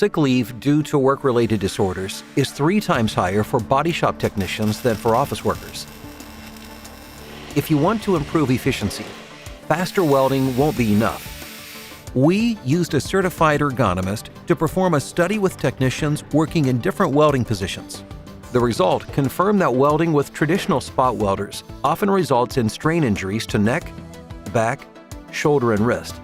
sick leave due to work-related disorders is 3 times higher for body shop technicians than for office workers. If you want to improve efficiency, faster welding won't be enough. We used a certified ergonomist to perform a study with technicians working in different welding positions. The result confirmed that welding with traditional spot welders often results in strain injuries to neck, back, shoulder, and wrist.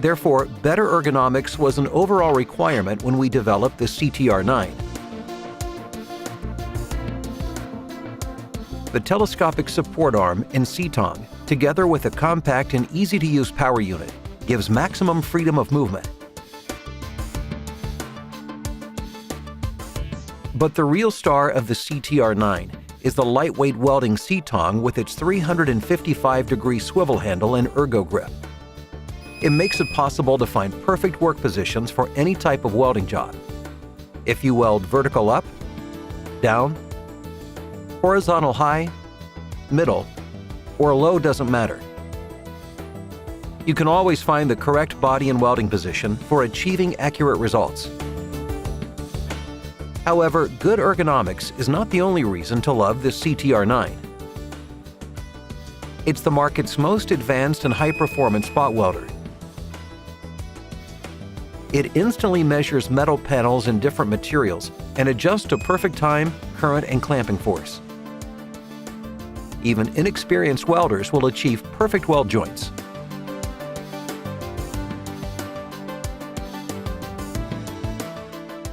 Therefore, better ergonomics was an overall requirement when we developed the CTR9. The telescopic support arm and C-tong, together with a compact and easy-to-use power unit, gives maximum freedom of movement. But the real star of the CTR9 is the lightweight welding C-tong with its 355-degree swivel handle and ergo grip. It makes it possible to find perfect work positions for any type of welding job. If you weld vertical up, down, horizontal high, middle, or low doesn't matter. You can always find the correct body and welding position for achieving accurate results. However, good ergonomics is not the only reason to love the CTR9. It's the market's most advanced and high-performance spot welder. It instantly measures metal panels in different materials and adjusts to perfect time, current, and clamping force. Even inexperienced welders will achieve perfect weld joints.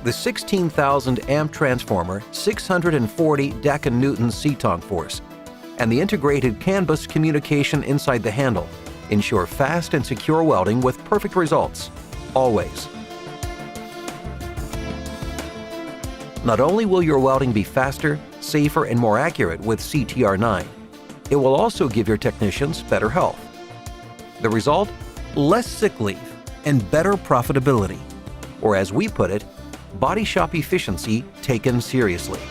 The 16,000 amp transformer, 640 decanewton C-tong force, and the integrated CAN bus communication inside the handle ensure fast and secure welding with perfect results, always. Not only will your welding be faster, safer, and more accurate with CTR9, it will also give your technicians better health. The result? Less sick leave and better profitability. Or as we put it, body shop efficiency taken seriously.